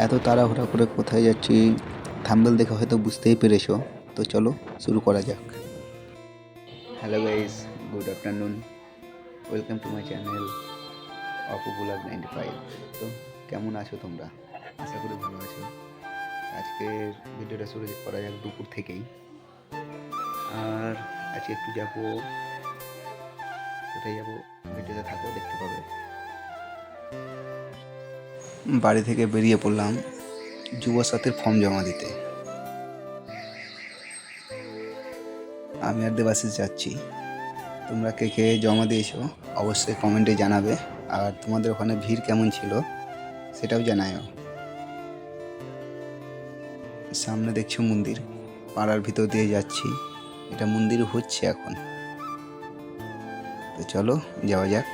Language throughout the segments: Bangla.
এত তাড়াহুড়া করে কোথায় যাচ্ছি থাম্বনেল দেখে হয়তো বুঝতেই পেরেছো। তো চলো শুরু করা যাক। Hello guys, good afternoon, welcome to my channel Apu blog 95। তো কেমন আছো তোমরা? আশা করি ভালো আছো। আজকের ভিডিওটা শুরু করা যাক দুপুর থেকেই। আর আজকে একটু যাবো, কোথায় যাবো ভিডিওতে থাকো, দেখতে পাবে। বাড়ি থেকে বেরিয়ে পড়লাম যুবসাথীর ফর্ম জমা দিতে। আমি আর দেবাশিস যাচ্ছি। তোমরা কে কে জমা দিয়েছো অবশ্যই কমেন্টে জানাবে, আর তোমাদের ওখানে ভিড় কেমন ছিল সেটাও জানাও। সামনে দেখছো মন্দির, পাড়ার ভিতর দিয়ে যাচ্ছি। এটা মন্দির হচ্ছে এখন। তো চলো যাওয়া যাক।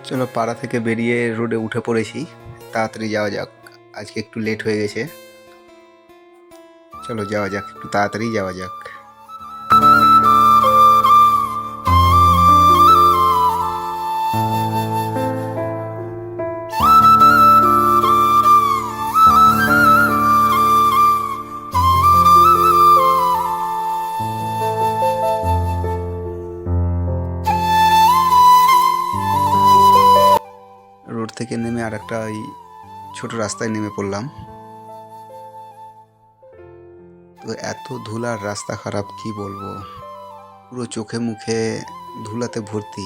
চলো পাড়া থেকে বেরিয়ে রোডে উঠে পড়েছি, তাড়াতাড়ি যাওয়া যাক। আজকে একটু লেট হয়ে গেছে। চলো যাওয়া যাক, একটু তাড়াতাড়ি যাওয়া যাক। রোড থেকে নেমে আর একটা ওই ছোট রাস্তায় নেমে পড়লাম। তো এত ধুলার রাস্তা খারাপ, কি বলবো, পুরো চোখে মুখে ধুলাতে ভর্তি।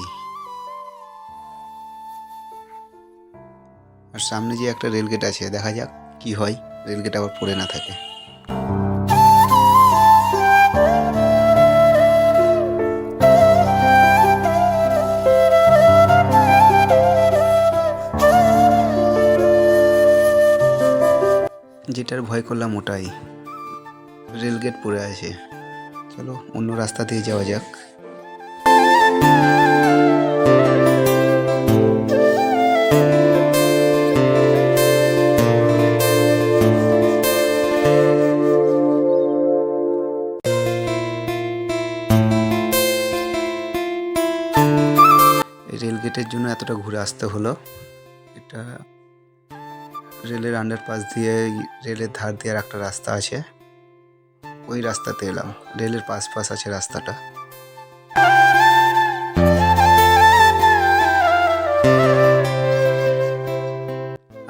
আর সামনে যে একটা রেলগেট আছে, দেখা যাক কি হয়, রেলগেট আবার পড়ে না থাকে। যেটার ভয় করলাম ওটাই, রেলগেট পড়ে আছে। চলো অন্য রাস্তা দিয়ে যাওয়া যাক। রেলগেটের জন্য এতটা ঘুরে আসতে হলো। এটা রেলের আন্ডারপাস দিয়ে, রেলের ধার দিয়ে আর একটা রাস্তা আছে, ওই রাস্তাতে এলাম। রেলের পাশ আছে রাস্তাটা।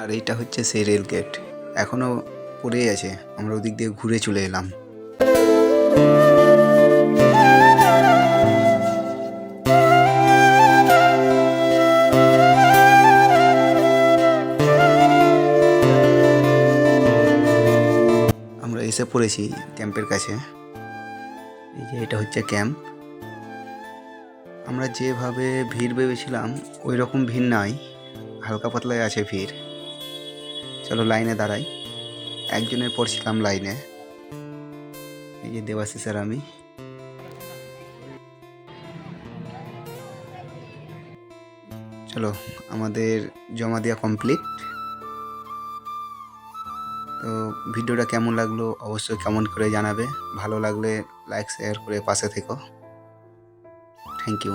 আর এইটা হচ্ছে সেই রেল গেট, এখনো পড়েই আছে। আমরা ওদিক দিয়ে ঘুরে চলে এলাম। আমরা এসে পড়েছি ক্যাম্পের কাছে। এই যে এটা হচ্ছে ক্যাম্প। আমরা যেভাবে ভিড় ভেবেছিলাম ওই রকম ভিড় নাই, হালকা পাতলায় আছে ভিড়। চলো লাইনে দাঁড়াই। একজনের পর ছিলাম লাইনে। এই যে দেবাশিস আর আমি। চলো আমাদের জমা দেওয়া কমপ্লিট। তো ভিডিওটা কেমন লাগলো অবশ্যই কমেন্ট করে জানাবে। ভালো লাগলে লাইক শেয়ার করে পাশে থেকো। Thank you.